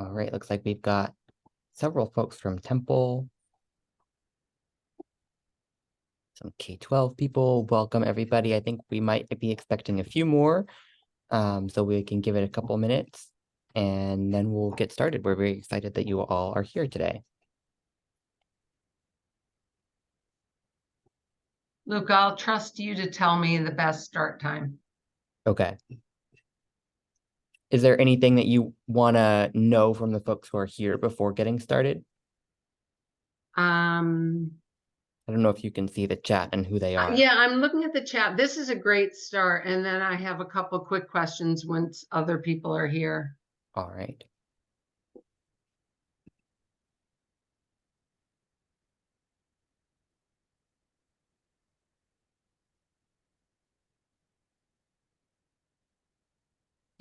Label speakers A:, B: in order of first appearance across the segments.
A: All right, looks like we've got several folks from Temple, some K-12 people. Welcome, everybody. I think we might be expecting a few more, so we can give it a couple minutes, and then we'll get started. We're very excited that you all are here today.
B: Luke, I'll trust you to tell me the best start time.
A: Okay. Is there anything that you want to know from the folks who are here before getting started? I don't know if you can see the chat and who they are.
B: Yeah, I'm looking at the chat. This is a great start. And then I have a couple quick questions once other people are here.
A: All right.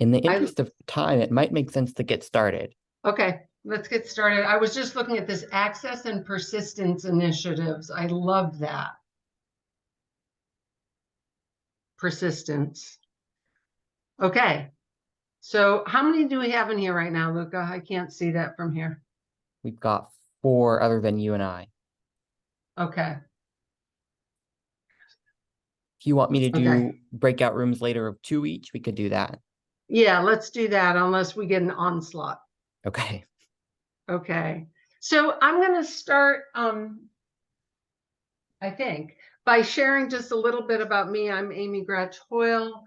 A: In the interest of time, it might make sense to get started.
B: Okay, let's get started. I was just looking at this access and persistence initiatives. I love that. Persistence. Okay, so how many do we have in here right now, Luca? I can't see that from here.
A: We've got 4 other than you and I.
B: Okay.
A: If you want me to do breakout rooms later of 2 each, we could do that.
B: Yeah, let's do that unless we get an onslaught.
A: Okay.
B: Okay. So I'm going to start, I think, by sharing just a little bit about me. I'm Amy Gratch Hoyle,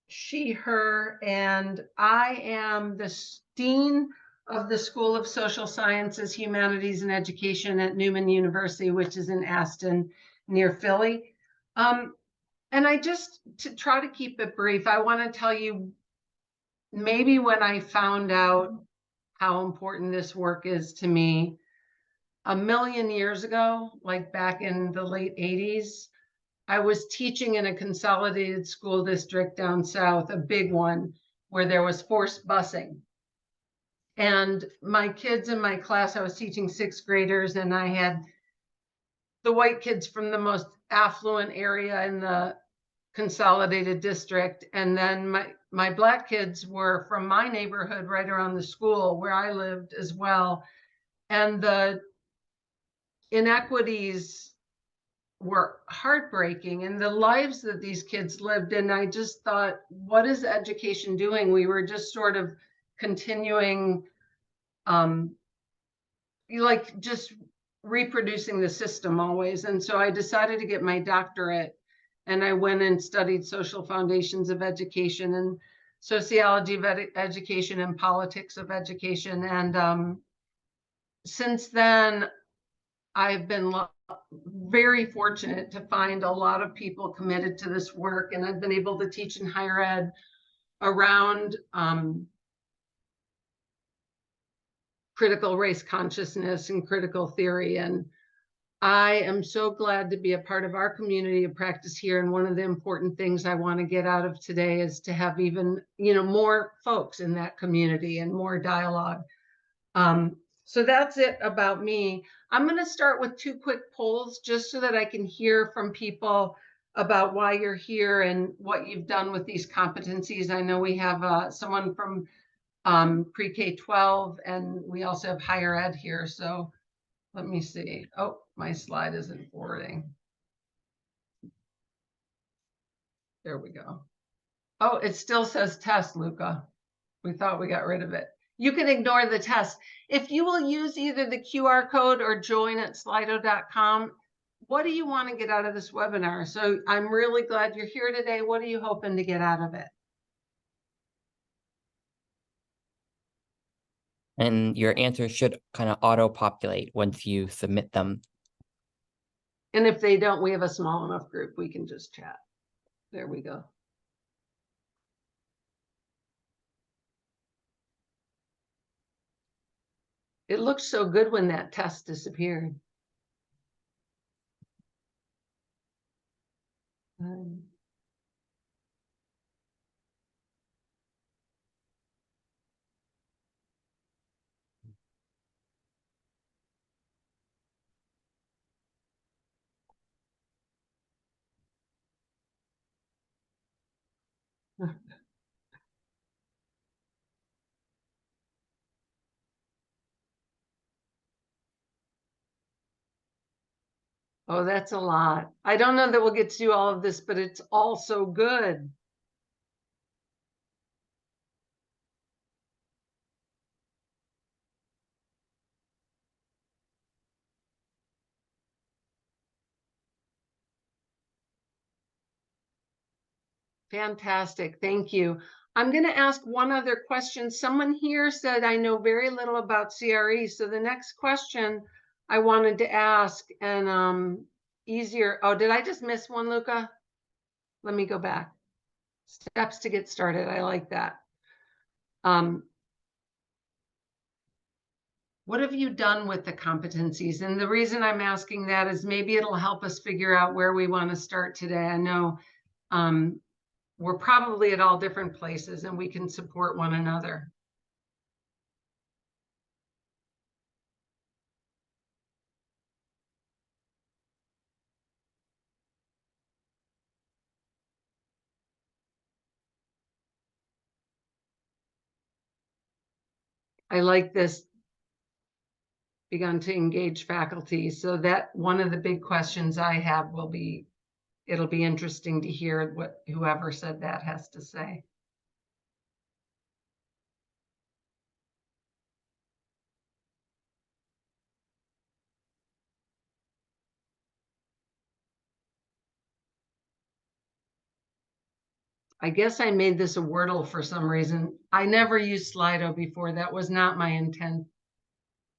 B: she, her, and I am the dean of the School of Social Sciences, Humanities, and Education at Newman University, which is in Aston near Philly. And I just, to try to keep it brief, I want to tell you maybe when I found out how important this work is to me, a million years ago, like back in the late 80s, I was teaching in a consolidated school district down south, a big one, where there was forced busing. And my kids in my class, I was teaching 6th graders, and I had the white kids from the most affluent area in the consolidated district. And then my Black kids were from my neighborhood right around the school where I lived as well. And the inequities were heartbreaking, and the lives that these kids lived. And I just thought, what is education doing? We were just sort of continuing, like just reproducing the system always. And so I decided to get my doctorate, and I went and studied social foundations of education and sociology of education and politics of education. And since then, I've been very fortunate to find a lot of people committed to this work, and I've been able to teach in higher ed around critical race consciousness and critical theory. And I am so glad to be a part of our community of practice here. And one of the important things I want to get out of today is to have even, more folks in that community and more dialogue. So that's it about me. I'm going to start with 2 quick polls just so that I can hear from people about why you're here and what you've done with these competencies. I know we have someone from pre-K-12, and we also have higher ed here. So let me see. Oh, my slide isn't forwarding. There we go. Oh, it still says test, Luca. We thought we got rid of it. You can ignore the test. If you will use either the QR code or join at slido.com, what do you want to get out of this webinar? So I'm really glad you're here today. What are you hoping to get out of it?
A: And your answers should kind of auto-populate once you submit them.
B: And if they don't, we have a small enough group, we can just chat. There we go. It looked so good when that test disappeared. Oh, that's a lot. I don't know that we'll get to do all of this, but it's all so good. Fantastic. Thank you. I'm going to ask one other question. Someone here said, I know very little about CRE. So the next question I wanted to ask, and easier. Oh, did I just miss one, Luca? Let me go back. Steps to get started. I like that. What have you done with the competencies? And the reason I'm asking that is maybe it'll help us figure out where we want to start today. I know we're probably at all different places and we can support one another. I like this, begun to engage faculty. So that one of the big questions I have will be, it'll be interesting to hear what whoever said that has to say. I guess I made this a Wordle for some reason. I never used Slido before. That was not my intention.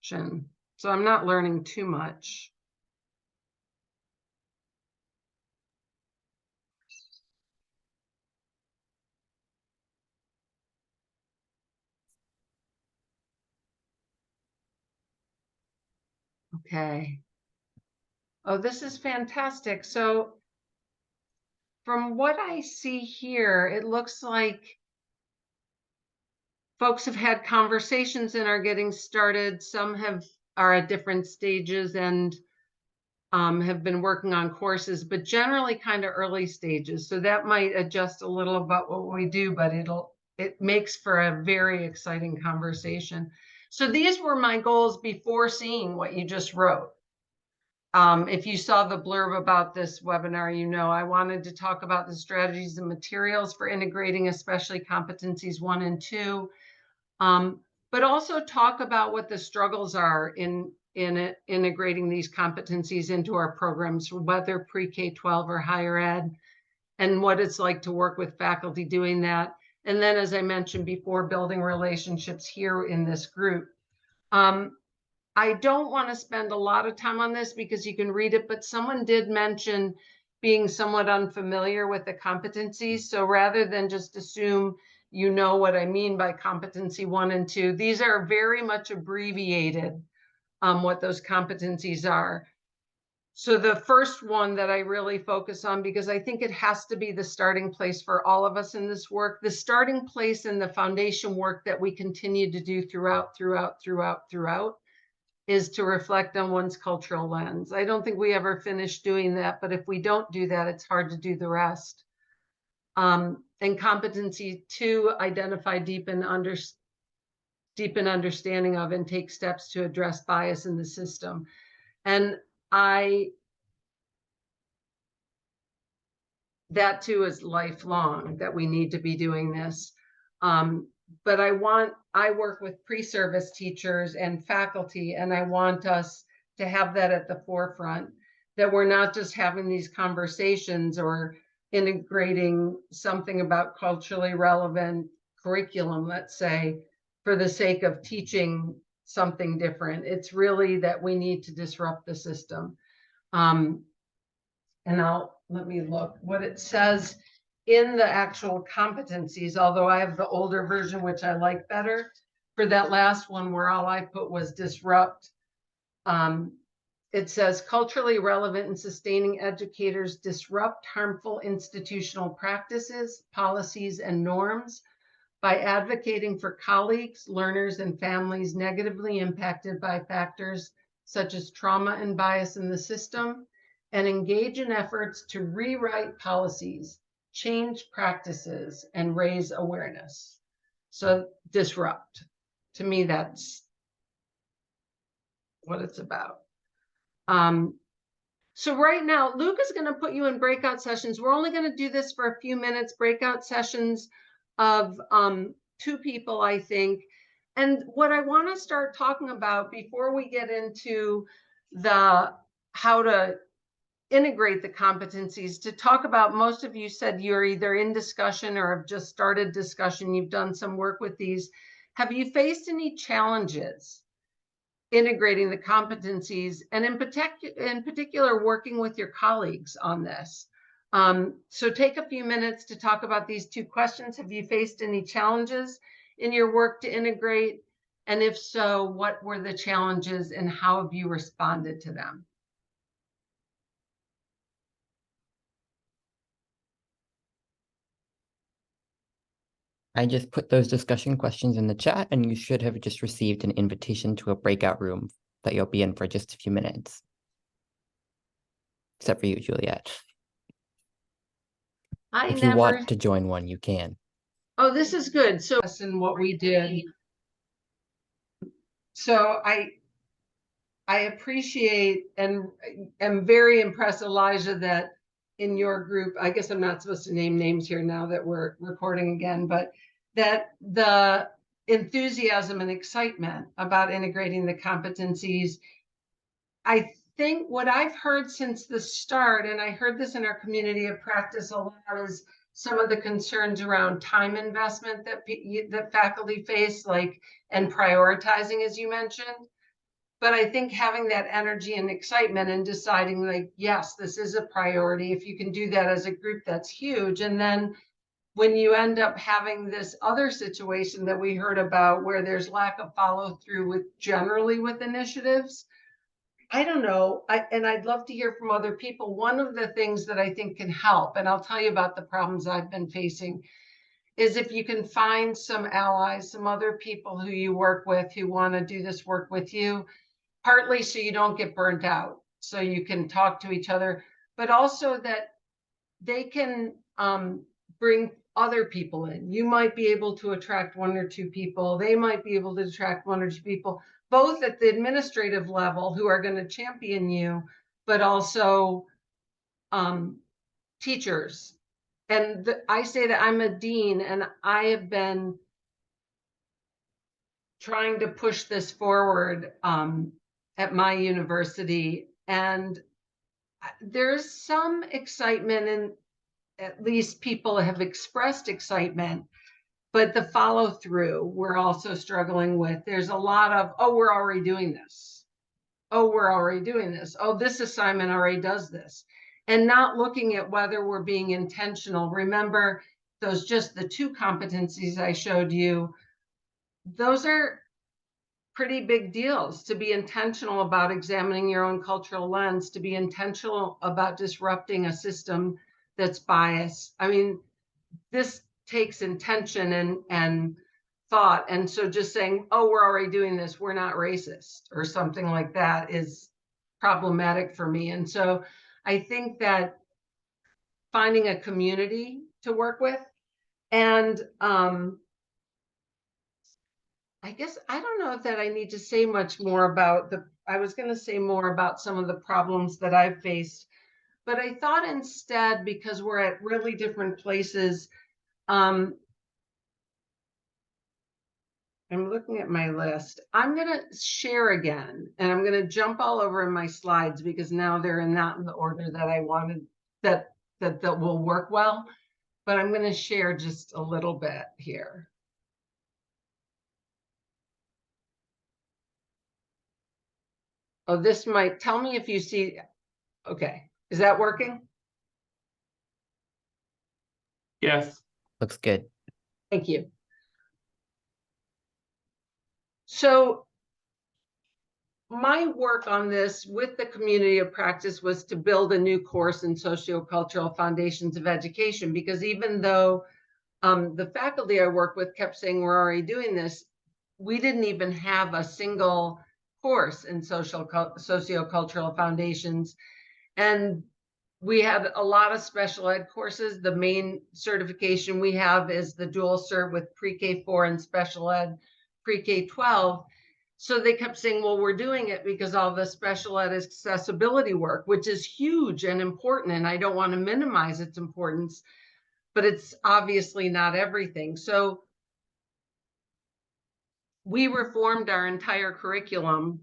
B: So I'm not learning too much. Okay. Oh, this is fantastic. So from what I see here, it looks like folks have had conversations and are getting started. Some are at different stages and have been working on courses, but generally kind of early stages. So that might adjust a little about what we do, but it makes for a very exciting conversation. So these were my goals before seeing what you just wrote. If you saw the blurb about this webinar, you know I wanted to talk about the strategies and materials for integrating, especially competencies 1 and 2, but also talk about what the struggles are in integrating these competencies into our programs, whether pre-K-12 or higher ed, and what it's like to work with faculty doing that. And then, as I mentioned before, building relationships here in this group. I don't want to spend a lot of time on this because you can read it, but someone did mention being somewhat unfamiliar with the competencies. So rather than just assume you know what I mean by competency 1 and 2, these are very much abbreviated, what those competencies are. So the first one that I really focus on, because I think it has to be the starting place for all of us in this work, the starting place and the foundation work that we continue to do throughout, is to reflect on one's cultural lens. I don't think we ever finish doing that, but if we don't do that, it's hard to do the rest. And competency 2, identify, deepen understanding of and take steps to address bias in the system. And that too is lifelong, that we need to be doing this. But I work with pre-service teachers and faculty, and I want us to have that at the forefront, that we're not just having these conversations or integrating something about culturally relevant curriculum, let's say, for the sake of teaching something different. It's really that we need to disrupt the system. And let me look what it says in the actual competencies, although I have the older version, which I like better. For that last one, where all I put was disrupt, it says culturally relevant and sustaining educators disrupt harmful institutional practices, policies, and norms by advocating for colleagues, learners, and families negatively impacted by factors such as trauma and bias in the system, and engage in efforts to rewrite policies, change practices, and raise awareness. So disrupt, to me, that's what it's about. So right now, Luke is going to put you in breakout sessions. We're only going to do this for a few minutes, breakout sessions of 2 people, I think. And what I want to start talking about before we get into the how to integrate the competencies, to talk about, most of you said you're either in discussion or have just started discussion, you've done some work with these. Have you faced any challenges integrating the competencies, and in particular, working with your colleagues on this? So take a few minutes to talk about these 2 questions. Have you faced any challenges in your work to integrate? And if so, what were the challenges and how have you responded to them?
A: I just put those discussion questions in the chat, and you should have just received an invitation to a breakout room that you'll be in for just a few minutes. Except for you, Juliet. If you want to join one, you can.
B: Oh, this is good. So, and what we did. So I appreciate and am very impressed, Elijah, that in your group, I guess I'm not supposed to name names here now that we're recording again, but that the enthusiasm and excitement about integrating the competencies. I think what I've heard since the start, and I heard this in our community of practice a lot, is some of the concerns around time investment that faculty face, like, and prioritizing, as you mentioned. But I think having that energy and excitement and deciding, like, yes, this is a priority. If you can do that as a group, that's huge. And then when you end up having this other situation that we heard about where there's lack of follow through with initiatives, I don't know. And I'd love to hear from other people. One of the things that I think can help, and I'll tell you about the problems I've been facing, is if you can find some allies, some other people who you work with who want to do this work with you, partly so you don't get burnt out, so you can talk to each other, but also that they can bring other people in. You might be able to attract 1 or 2 people. They might be able to attract 1 or 2 people, both at the administrative level who are going to champion you, but also teachers. And I say that I'm a dean, and I have been trying to push this forward at my university. And there's some excitement, and at least people have expressed excitement, but the follow through we're also struggling with. There's a lot of, oh, we're already doing this. Oh, we're already doing this. Oh, this assignment already does this. And not looking at whether we're being intentional. Remember, those just the 2 competencies I showed you, those are pretty big deals. To be intentional about examining your own cultural lens, to be intentional about disrupting a system that's biased. I mean, this takes intention and thought. And so just saying, oh, we're already doing this, we're not racist, or something like that, is problematic for me. And so I think that finding a community to work with, and I guess I don't know if that I need to say much more about I was going to say more about some of the problems that I've faced, but I thought instead, because we're at really different places, I'm looking at my list. I'm going to share again, and I'm going to jump all over in my slides because now they're not in the order that I wanted, that will work well, but I'm going to share just a little bit here. Oh, this might tell me if you see. Okay, is that working?
C: Yes.
A: Looks good.
B: Thank you. So my work on this with the community of practice was to build a new course in Sociocultural Foundations of Education, because even though the faculty I work with kept saying we're already doing this, we didn't even have a single course in Sociocultural Foundations. And we had a lot of special ed courses. The main certification we have is the dual cert with pre-K 4 and special ed pre-K 12. So they kept saying, well, we're doing it because all the special ed accessibility work, which is huge and important, and I don't want to minimize its importance, but it's obviously not everything. So we reformed our entire curriculum,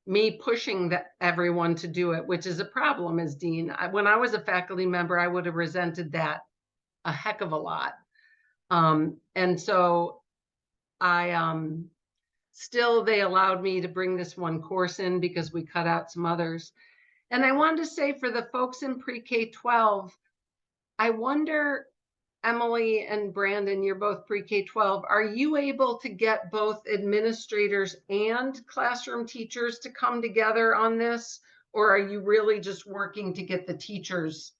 B: me pushing everyone to do it, which is a problem as dean. When I was a faculty member, I would have resented that a heck of a lot. And so still, they allowed me to bring this one course in because we cut out some others. And I wanted to say, for the folks in pre-K-12, I wonder, Emily and Brandon, you're both pre-K-12, are you able to get both administrators and classroom teachers to come together on this? Or are you really just working to get the teachers?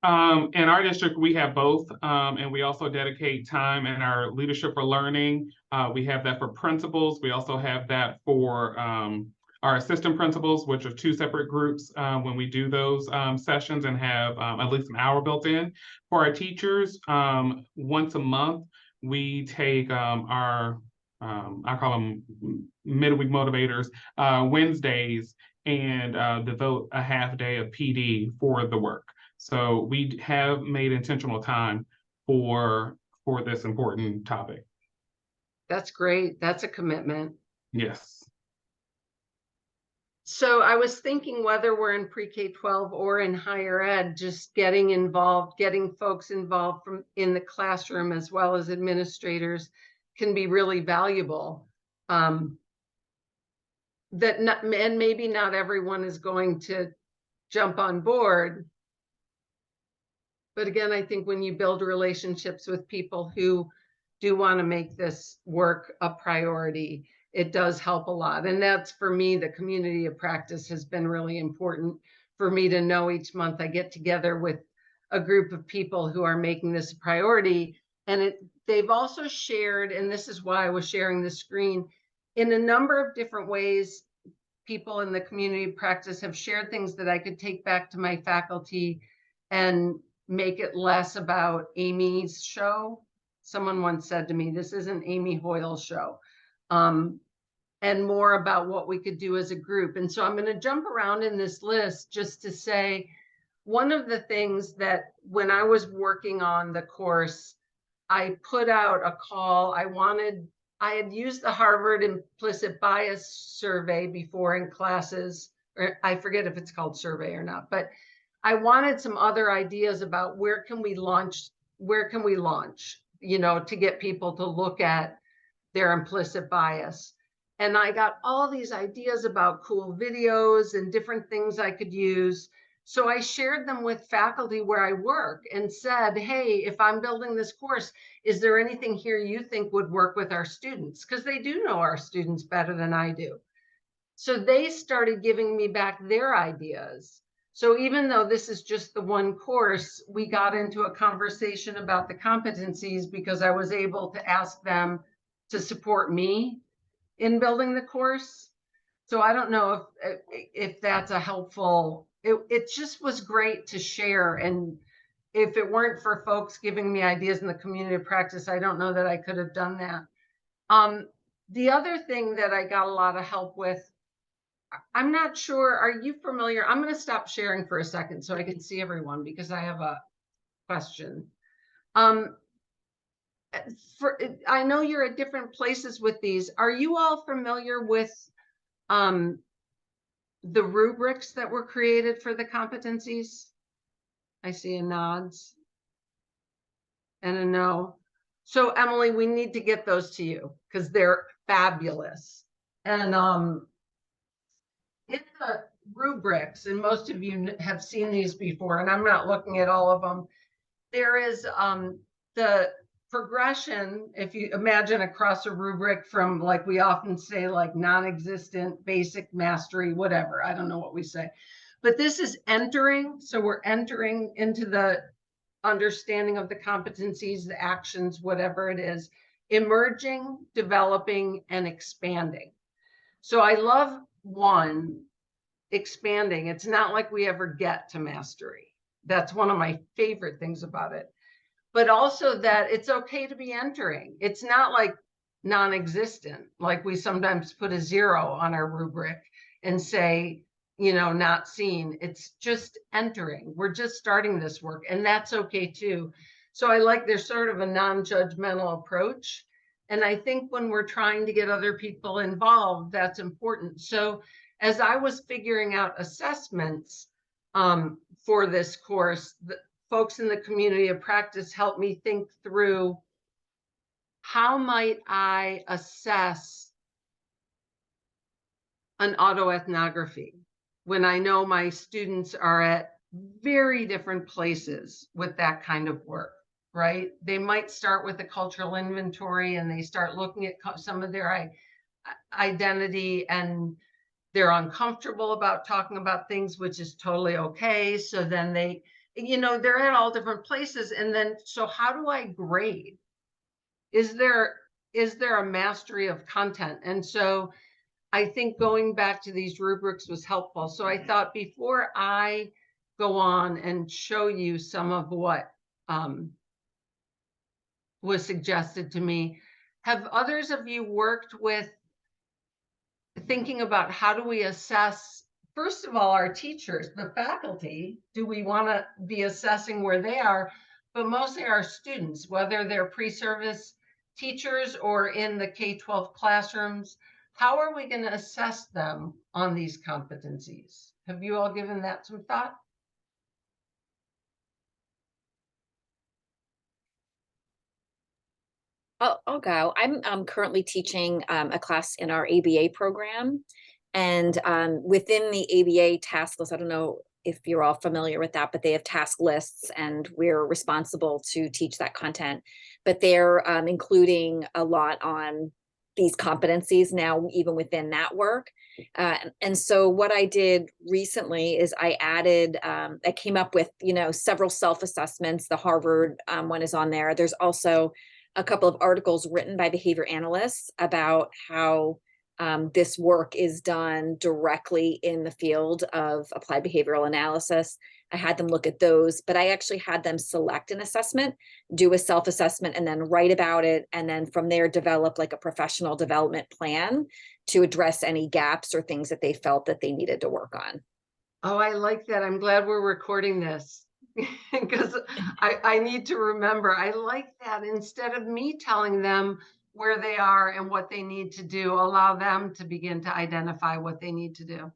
C: In our district, we have both, and we also dedicate time in our leadership for learning. We have that for principals. We also have that for our assistant principals, which are two separate groups when we do those sessions, and have at least an hour built in. For our teachers, once a month, we take our, I call them midweek motivators, Wednesdays, and devote a half day of PD for the work. So we have made intentional time for this important topic.
B: That's great. That's a commitment.
C: Yes.
B: So I was thinking, whether we're in pre-K-12 or in higher ed, just getting involved, getting folks involved in the classroom as well as administrators can be really valuable. And maybe not everyone is going to jump on board. But again, I think when you build relationships with people who do want to make this work a priority, it does help a lot. And that's, for me, the community of practice has been really important for me to know. Each month I get together with a group of people who are making this a priority. And they've also shared, and this is why I was sharing the screen, in a number of different ways, people in the community of practice have shared things that I could take back to my faculty and make it less about Amy's show. Someone once said to me, this isn't Amy Hoyle's show, and more about what we could do as a group. And so I'm going to jump around in this list just to say, one of the things that when I was working on the course, I put out a call. I had used the Harvard implicit bias survey before in classes, or I forget if it's called survey or not, but I wanted some other ideas about where can we launch, to get people to look at their implicit bias. And I got all these ideas about cool videos and different things I could use. So I shared them with faculty where I work and said, hey, if I'm building this course, is there anything here you think would work with our students? Because they do know our students better than I do. So they started giving me back their ideas. So even though this is just the one course, we got into a conversation about the competencies because I was able to ask them to support me in building the course. So I don't know if that's a helpful, it just was great to share. And if it weren't for folks giving me ideas in the community of practice, I don't know that I could have done that. The other thing that I got a lot of help with, I'm not sure, are you familiar? I'm going to stop sharing for a second so I can see everyone because I have a question. I know you're at different places with these. Are you all familiar with the rubrics that were created for the competencies? I see a nods and a no. So Emily, we need to get those to you because they're fabulous. And in the rubrics, and most of you have seen these before, and I'm not looking at all of them, there is the progression, if you imagine across a rubric from, like we often say, like non-existent, basic, mastery, whatever, I don't know what we say, but this is entering. So we're entering into the understanding of the competencies, the actions, whatever it is, emerging, developing, and expanding. So I love one, expanding. It's not like we ever get to mastery. That's one of my favorite things about it. But also that it's okay to be entering. It's not like non-existent. Like we sometimes put a 0 on our rubric and say, you know, not seen. It's just entering. We're just starting this work, and that's okay too. So I like there's sort of a non-judgmental approach. And I think when we're trying to get other people involved, that's important. So as I was figuring out assessments for this course, the folks in the community of practice helped me think through, how might I assess an autoethnography when I know my students are at very different places with that kind of work, right? They might start with a cultural inventory and they start looking at some of their identity, and they're uncomfortable about talking about things, which is totally okay. So then they, you know, they're at all different places. And then, so how do I grade? Is there a mastery of content? And so I think going back to these rubrics was helpful. So I thought, before I go on and show you some of what was suggested to me, have others of you worked with thinking about, how do we assess, first of all, our teachers, the faculty? Do we want to be assessing where they are? But mostly our students, whether they're pre-service teachers or in the K-12 classrooms, how are we going to assess them on these competencies? Have you all given that some thought?
D: I'll go. I'm currently teaching a class in our ABA program. And within the ABA task list, I don't know if you're all familiar with that, but they have task lists and we're responsible to teach that content. But they're including a lot on these competencies now, even within that work. And so what I did recently is I added, I came up with, you know, several self-assessments. The Harvard one is on there. There's also a couple of articles written by behavior analysts about how this work is done directly in the field of applied behavioral analysis. I had them look at those, but I actually had them select an assessment, do a self-assessment, and then write about it. And then from there, develop like a professional development plan to address any gaps or things that they felt that they needed to work on.
B: Oh, I like that. I'm glad we're recording this because I need to remember. I like that. Instead of me telling them where they are and what they need to do, allow them to begin to identify what they need to do.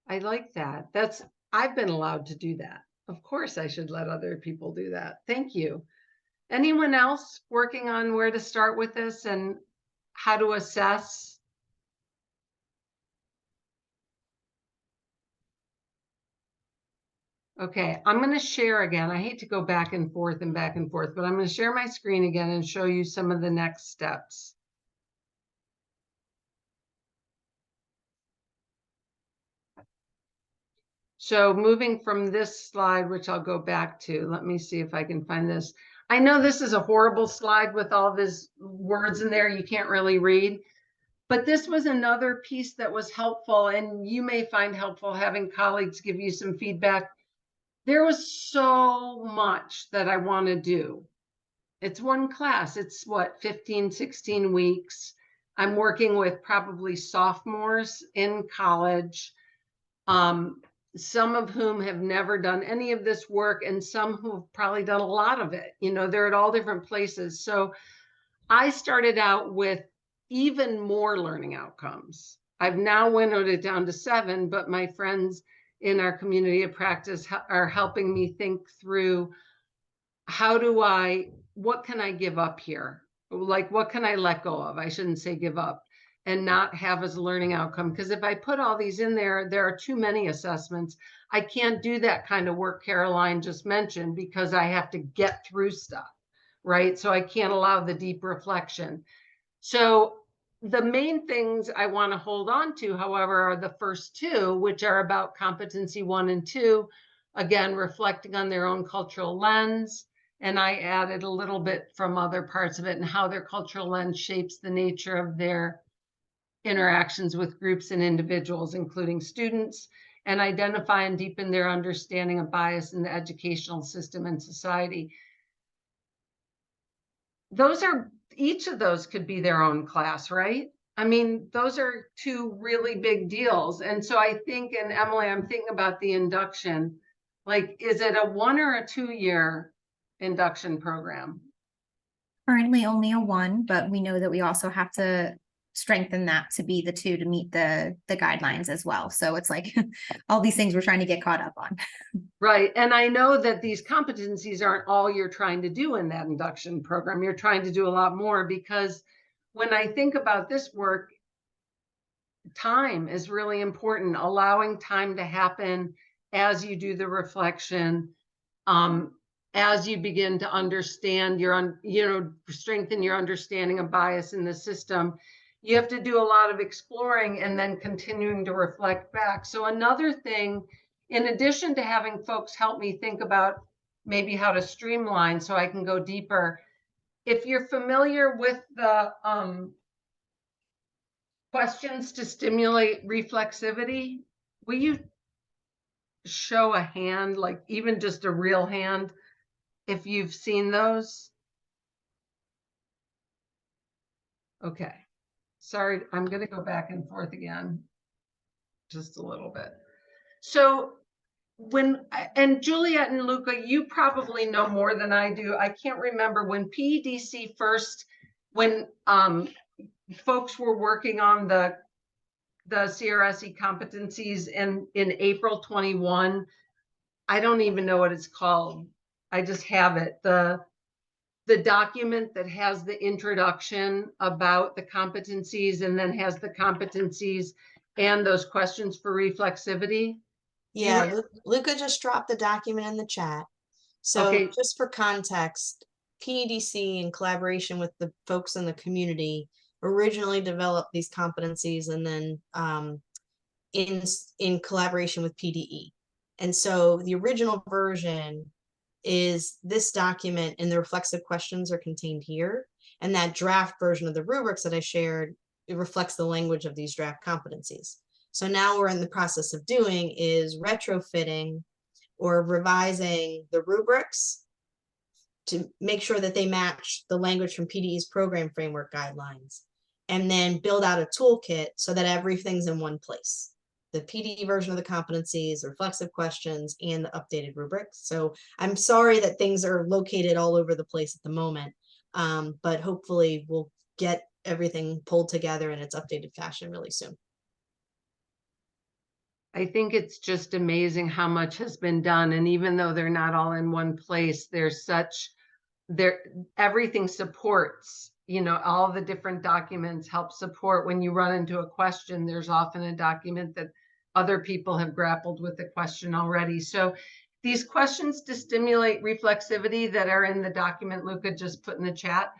B: I like that. I've been allowed to do that. Of course, I should let other people do that. Thank you. Anyone else working on where to start with this and how to assess? Okay, I'm going to share again. I hate to go back and forth, but I'm going to share my screen again and show you some of the next steps. So moving from this slide, which I'll go back to, let me see if I can find this. I know this is a horrible slide with all these words in there you can't really read, but this was another piece that was helpful, and you may find helpful having colleagues give you some feedback. There was so much that I want to do. It's one class. It's what, 15, 16 weeks. I'm working with probably sophomores in college, some of whom have never done any of this work, and some who have probably done a lot of it. You know, they're at all different places. So I started out with even more learning outcomes. I've now winnowed it down to 7, but my friends in our community of practice are helping me think through, what can I give up here? Like, what can I let go of? I shouldn't say give up, and not have as a learning outcome. Because if I put all these in there, there are too many assessments. I can't do that kind of work Caroline just mentioned, because I have to get through stuff, right? So I can't allow the deep reflection. So the main things I want to hold on to, however, are the first 2, which are about competency 1 and 2, again, reflecting on their own cultural lens. And I added a little bit from other parts of it and how their cultural lens shapes the nature of their interactions with groups and individuals, including students, and identify and deepen their understanding of bias in the educational system and society. each of those could be their own class, right? I mean, those are two really big deals. And so I think, and Emily, I'm thinking about the induction, like, is it a 1 or a 2-year induction program?
E: Currently only a 1, but we know that we also have to strengthen that to be the 2 to meet the guidelines as well. So it's like all these things we're trying to get caught up on.
B: Right. And I know that these competencies aren't all you're trying to do in that induction program. You're trying to do a lot more, because when I think about this work, time is really important, allowing time to happen as you do the reflection, as you begin to understand strengthen your understanding of bias in the system. You have to do a lot of exploring and then continuing to reflect back. So another thing, in addition to having folks help me think about maybe how to streamline so I can go deeper, if you're familiar with the questions to stimulate reflexivity, will you show a hand, like even just a real hand, if you've seen those? Okay. Sorry, I'm going to go back and forth again just a little bit. So and Juliet and Luca, you probably know more than I do. I can't remember when PEDC first, when folks were working on the CRSE competencies in April 21. I don't even know what it's called. I just have it. The document that has the introduction about the competencies and then has the competencies and those questions for reflexivity.
F: Yeah, Luca just dropped the document in the chat. So
B: Okay.
F: just for context, PEDC, in collaboration with the folks in the community, originally developed these competencies, and then in collaboration with PDE. And so the original version is this document, and the reflexive questions are contained here. And that draft version of the rubrics that I shared, it reflects the language of these draft competencies. So now we're in the process of doing is retrofitting or revising the rubrics to make sure that they match the language from PDE's program framework guidelines, and then build out a toolkit so that everything's in one place. The PDE version of the competencies, reflexive questions, and the updated rubrics. So I'm sorry that things are located all over the place at the moment, but hopefully we'll get everything pulled together in its updated fashion really soon.
B: I think it's just amazing how much has been done. And even though they're not all in one place, everything supports, all the different documents help support. When you run into a question, there's often a document that other people have grappled with the question already. So these questions to stimulate reflexivity that are in the document Luca just put in the chat,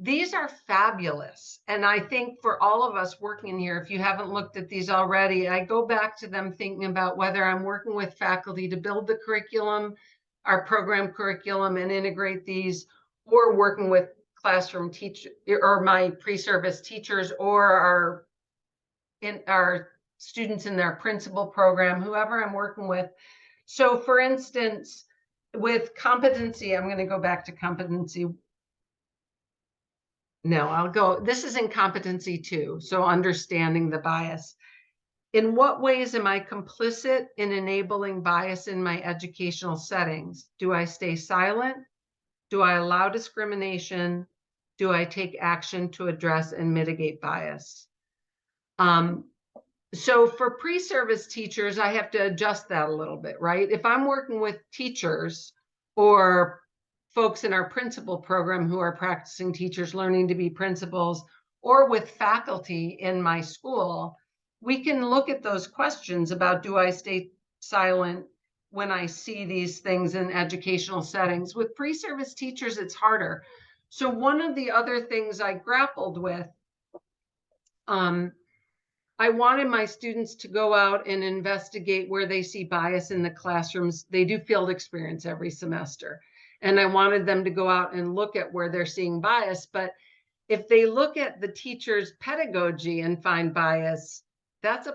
B: these are fabulous. And I think for all of us working here, if you haven't looked at these already, I go back to them thinking about whether I'm working with faculty to build the curriculum, our program curriculum, and integrate these, or working with classroom teacher or my pre-service teachers, or our students in their principal program, whoever I'm working with. So for instance, with competency, I'm going to go back to competency. No, this is in Competency Two. So understanding the bias. In what ways am I complicit in enabling bias in my educational settings? Do I stay silent? Do I allow discrimination? Do I take action to address and mitigate bias? So for pre-service teachers, I have to adjust that a little bit, right? If I'm working with teachers or folks in our principal program who are practicing teachers learning to be principals, or with faculty in my school, we can look at those questions about, do I stay silent when I see these things in educational settings? With pre-service teachers, it's harder. So one of the other things I grappled with, I wanted my students to go out and investigate where they see bias in the classrooms. They do field experience every semester. And I wanted them to go out and look at where they're seeing bias. But if they look at the teacher's pedagogy and find bias, that's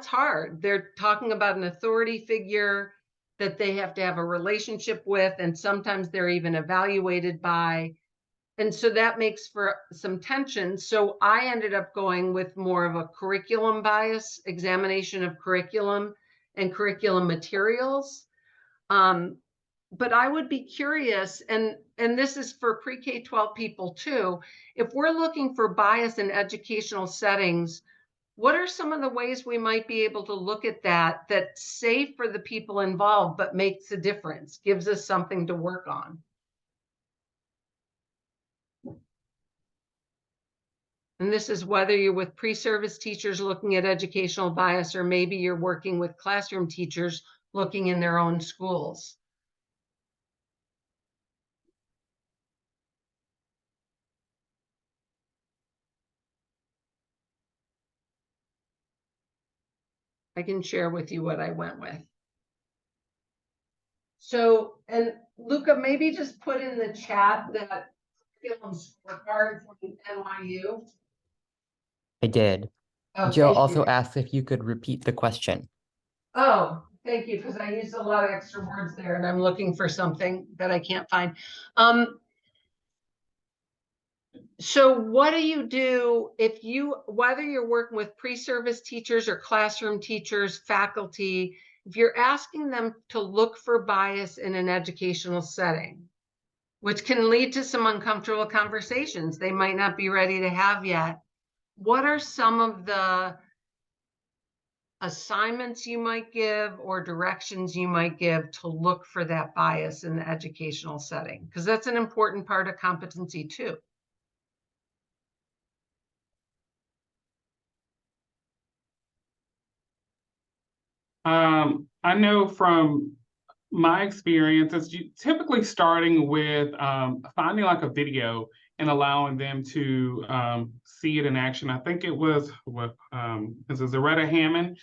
B: hard. They're talking about an authority figure that they have to have a relationship with, and sometimes they're even evaluated by. And so that makes for some tension. So I ended up going with more of a curriculum bias, examination of curriculum and curriculum materials. But I would be curious, and this is for pre-K-12 people too, if we're looking for bias in educational settings, what are some of the ways we might be able to look at that that's safe for the people involved, but makes a difference, gives us something to work on? And this is whether you're with pre-service teachers looking at educational bias, or maybe you're working with classroom teachers looking in their own schools. I can share with you what I went with. So, and Luca, maybe just put in the chat that curriculum scorecard from NYU.
A: I did.
B: Oh,
A: Jill
B: thank
A: also
B: you.
A: asked if you could repeat the question.
B: Oh, thank you, because I used a lot of extra words there and I'm looking for something that I can't find. So what do you do if you, whether you're working with pre-service teachers or classroom teachers, faculty, if you're asking them to look for bias in an educational setting, which can lead to some uncomfortable conversations they might not be ready to have yet, what are some of the assignments you might give or directions you might give to look for that bias in the educational setting? Because that's an important part of competency too.
C: I know from my experience is typically starting with finding like a video and allowing them to see it in action. I think it was what this is Zaretta Hammond.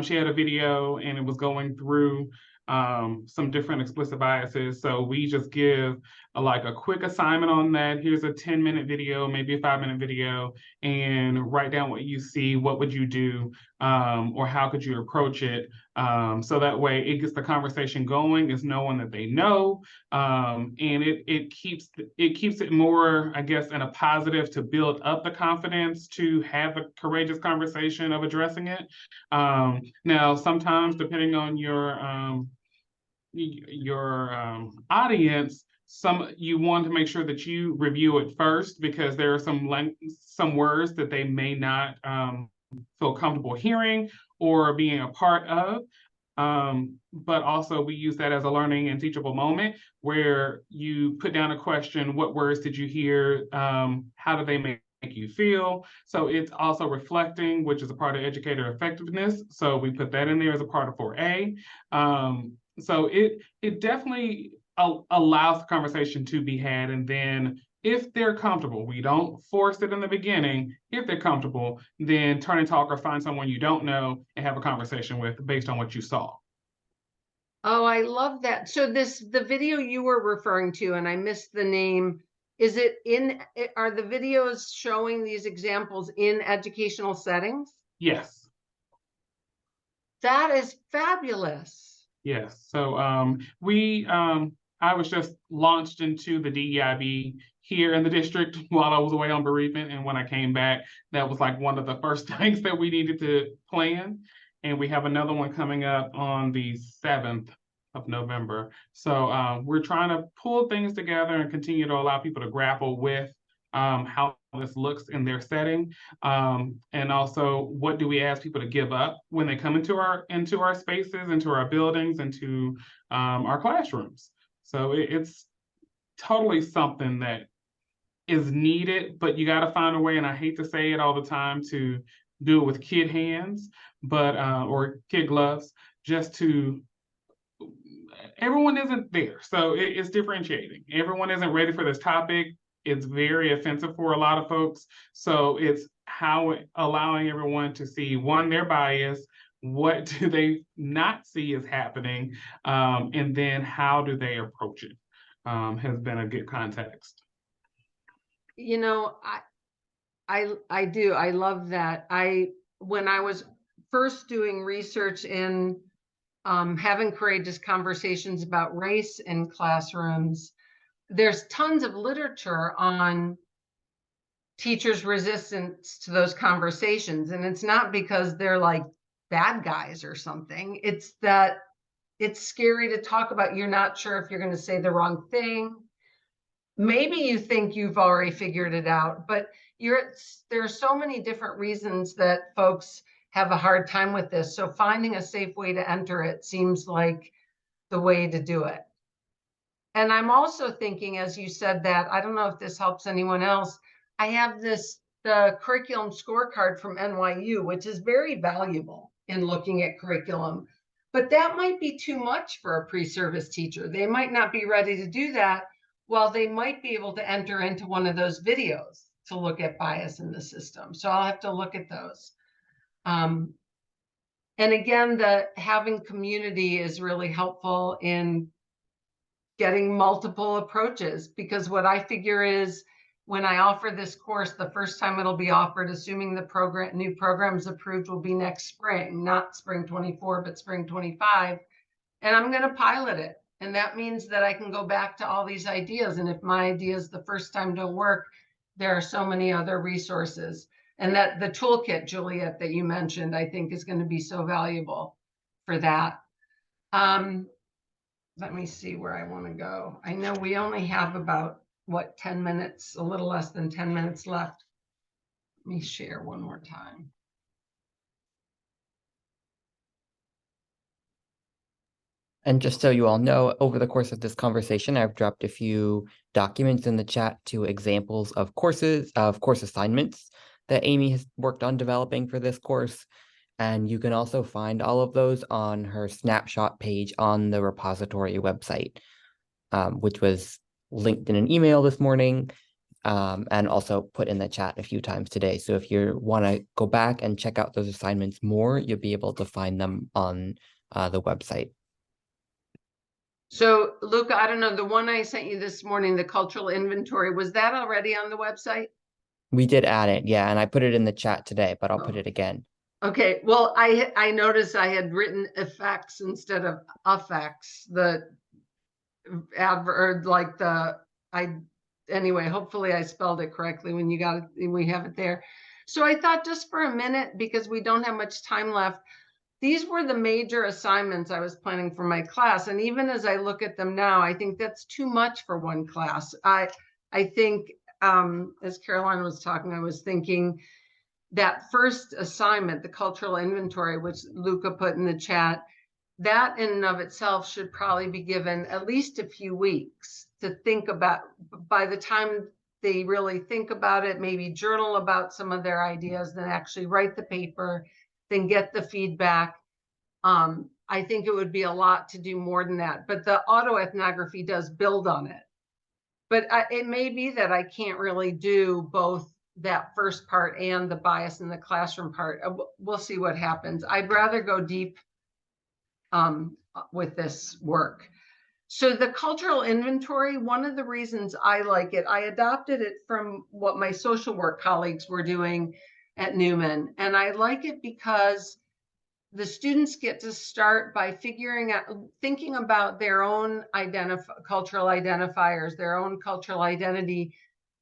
C: She had a video and it was going through some different explicit biases. So we just give like a quick assignment on that. Here's a 10-minute video, maybe a 5-minute video, and write down what you see. What would you do? Or how could you approach it? So that way it gets the conversation going. It's knowing that they know, and it keeps it more, I guess, in a positive to build up the confidence to have a courageous conversation of addressing it. Now, sometimes depending on your audience, you want to make sure that you review it first because there are some words that they may not feel comfortable hearing or being a part of. But also we use that as a learning and teachable moment where you put down a question: what words did you hear? How do they make you feel? So it's also reflecting, which is a part of educator effectiveness. So we put that in there as a part of 4A. So it definitely allows the conversation to be had, and then if they're comfortable, we don't force it in the beginning. If they're comfortable, then turn and talk or find someone you don't know and have a conversation with based on what you saw.
B: Oh, I love that. So the video you were referring to, and I missed the name, are the videos showing these examples in educational settings?
C: Yes.
B: That is fabulous.
C: Yes. So I was just launched into the DEIB here in the district while I was away on bereavement. And when I came back, that was like one of the first things that we needed to plan. And we have another one coming up on the 7th of November. So we're trying to pull things together and continue to allow people to grapple with how this looks in their setting, and also what do we ask people to give up when they come into our spaces, into our buildings, into our classrooms. So it's totally something that is needed, but you got to find a way, and I hate to say it all the time, to do it with kid hands, but or kid gloves, just to everyone isn't there. So it's differentiating. Everyone isn't ready for this topic. It's very offensive for a lot of folks. So it's allowing everyone to see, one, their bias, what do they not see is happening, and then how do they approach it, has been a good context.
B: You know, I do. I love that. When I was first doing research in having courageous conversations about race in classrooms, there's tons of literature on teachers' resistance to those conversations. And it's not because they're like bad guys or something. It's that it's scary to talk about. You're not sure if you're going to say the wrong thing. Maybe you think you've already figured it out, but there's so many different reasons that folks have a hard time with this. So finding a safe way to enter it seems like the way to do it. And I'm also thinking, as you said that, I don't know if this helps anyone else, I have the curriculum scorecard from NYU, which is very valuable in looking at curriculum, but that might be too much for a pre-service teacher. They might not be ready to do that, while they might be able to enter into one of those videos to look at bias in the system. So I'll have to look at those. And again, having community is really helpful in getting multiple approaches, because what I figure is when I offer this course, the first time it'll be offered, assuming the new program is approved, will be next spring, not spring 24, but spring 25. And I'm going to pilot it. And that means that I can go back to all these ideas. And if my ideas the first time don't work, there are so many other resources. And that the toolkit, Juliet, that you mentioned, I think is going to be so valuable for that. Let me see where I want to go. I know we only have about, 10 minutes, a little less than 10 minutes left. Let me share one more time.
A: And just so you all know, over the course of this conversation, I've dropped a few documents in the chat to examples of course assignments that Amy has worked on developing for this course. And you can also find all of those on her snapshot page on the repository website, which was linked in an email this morning, and also put in the chat a few times today. So if you want to go back and check out those assignments more, you'll be able to find them on the website.
B: So Luca, I don't know, the one I sent you this morning, the cultural inventory, was that already on the website?
A: We did add it, yeah, and I put it in the chat today, but I'll put it again.
B: Okay, well, I noticed I had written effects instead of affects, the adverb, like anyway, hopefully I spelled it correctly when you got it, we have it there. So I thought just for a minute, because we don't have much time left, these were the major assignments I was planning for my class. And even as I look at them now, I think that's too much for one class. I think, as Caroline was talking, I was thinking that first assignment, the cultural inventory, which Luca put in the chat, that in and of itself should probably be given at least a few weeks to think about. By the time they really think about it, maybe journal about some of their ideas, then actually write the paper, then get the feedback. I think it would be a lot to do more than that, but the autoethnography does build on it. But it may be that I can't really do both that first part and the bias in the classroom part. We'll see what happens. I'd rather go deep with this work. So the cultural inventory, one of the reasons I like it, I adopted it from what my social work colleagues were doing at Newman. And I like it because the students get to start by thinking about their own cultural identifiers, their own cultural identity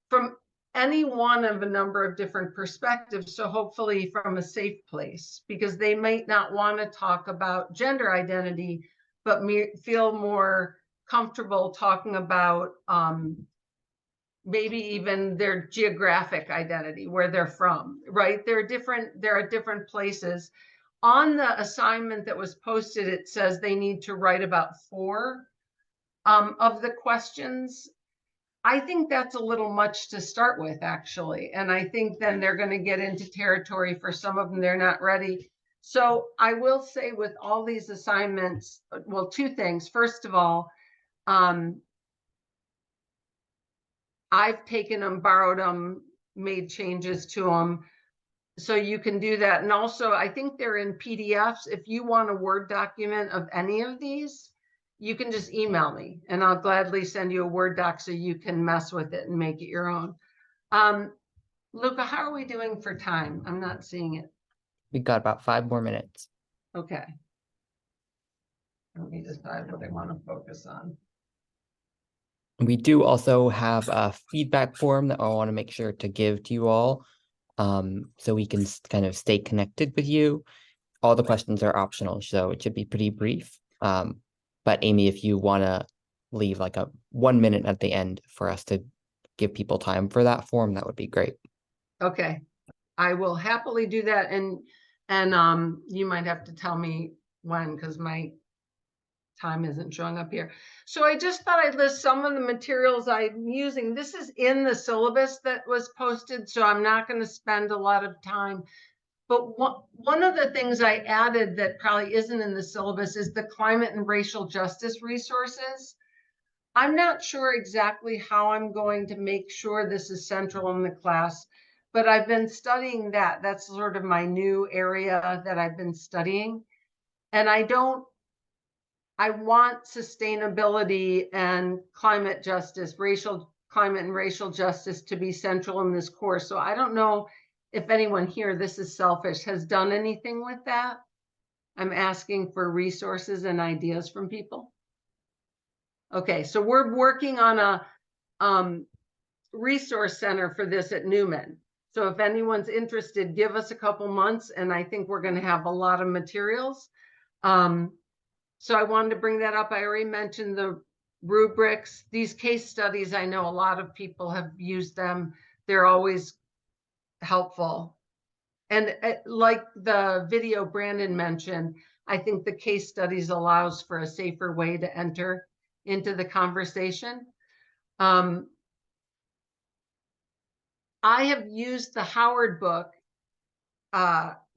B: from any one of a number of different perspectives. So hopefully from a safe place, because they might not want to talk about gender identity, but feel more comfortable talking about maybe even their geographic identity, where they're from, right? They're at different places. On the assignment that was posted, it says they need to write about 4 of the questions. I think that's a little much to start with, actually. And I think then they're going to get into territory for some of them they're not ready. So I will say with all these assignments, well, 2 things. First of all, I've taken them, borrowed them, made changes to them. So you can do that. And also, I think they're in PDFs. If you want a Word document of any of these, you can just email me and I'll gladly send you a Word doc so you can mess with it and make it your own. Luca, how are we doing for time? I'm not seeing it.
A: We got about 5 more minutes.
B: Okay. Let me decide what I want to focus on.
A: We do also have a feedback form that I want to make sure to give to you all, so we can kind of stay connected with you. All the questions are optional, so it should be pretty brief. But Amy, if you want to leave like a 1 minute at the end for us to give people time for that form, that would be great.
B: Okay, I will happily do that. And you might have to tell me when, because my time isn't showing up here. So I just thought I'd list some of the materials I'm using. This is in the syllabus that was posted, so I'm not going to spend a lot of time. But one of the things I added that probably isn't in the syllabus is the climate and racial justice resources. I'm not sure exactly how I'm going to make sure this is central in the class, but I've been studying that. That's sort of my new area that I've been studying. And I want sustainability and climate justice, climate and racial justice to be central in this course. So I don't know if anyone here, this is selfish, has done anything with that. I'm asking for resources and ideas from people. Okay, so we're working on a resource center for this at Newman. So if anyone's interested, give us a couple months, and I think we're going to have a lot of materials. So I wanted to bring that up. I already mentioned the rubrics. These case studies, I know a lot of people have used them. They're always helpful. And like the video Brandon mentioned, I think the case studies allows for a safer way to enter into the conversation. I have used the Howard book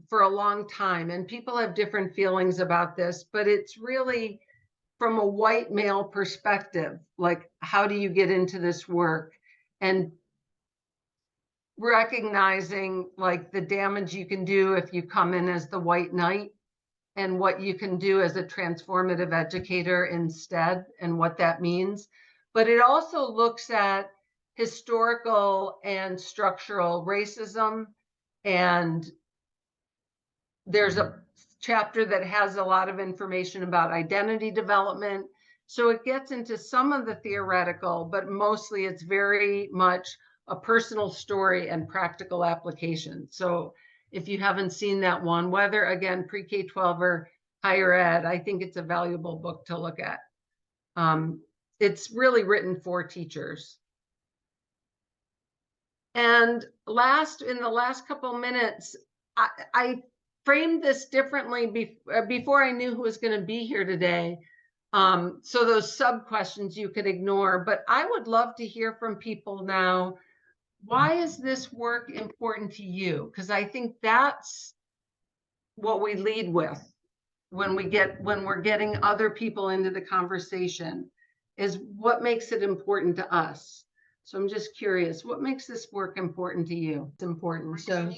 B: for a long time, and people have different feelings about this, but it's really from a white male perspective, like, how do you get into this work? And recognizing like the damage you can do if you come in as the white knight, and what you can do as a transformative educator instead, and what that means. But it also looks at historical and structural racism, and there's a chapter that has a lot of information about identity development. So it gets into some of the theoretical, but mostly it's very much a personal story and practical application. So if you haven't seen that one, whether again, pre-K-12 or higher ed, I think it's a valuable book to look at. It's really written for teachers. And in the last couple minutes, I framed this differently before I knew who was going to be here today. So those sub questions you could ignore, but I would love to hear from people now. Why is this work important to you? Because I think that's what we lead with when we're getting other people into the conversation, is what makes it important to us. So I'm just curious, what makes this work important to you? It's important. So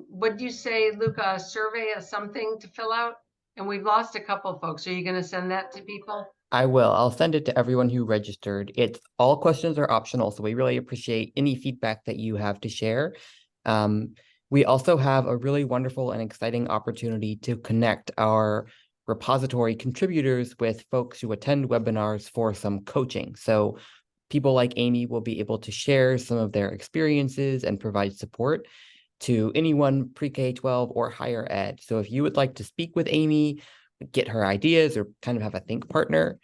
B: would you say, Luca, a survey of something to fill out? And we've lost a couple folks. Are you going to send that to people?
A: I will. I'll send it to everyone who registered. All questions are optional, so we really appreciate any feedback that you have to share. We also have a really wonderful and exciting opportunity to connect our repository contributors with folks who attend webinars for some coaching. So people like Amy will be able to share some of their experiences and provide support to anyone pre-K-12 or higher ed. So if you would like to speak with Amy, get her ideas, or kind of have a think partner,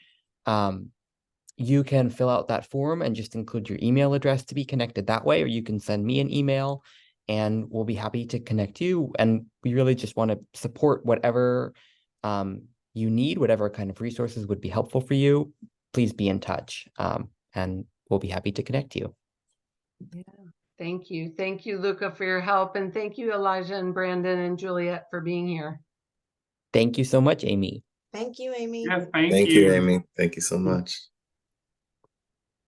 A: you can fill out that form and just include your email address to be connected that way, or you can send me an email and we'll be happy to connect you. And we really just want to support whatever you need, whatever kind of resources would be helpful for you. Please be in touch, and we'll be happy to connect you.
B: Yeah. Thank you. Thank you, Luca, for your help. And thank you, Elijah and Brandon and Juliet, for being here.
A: Thank you so much, Amy.
F: Thank you, Amy.
C: Yes,
G: Thank you, Amy. Thank you so much.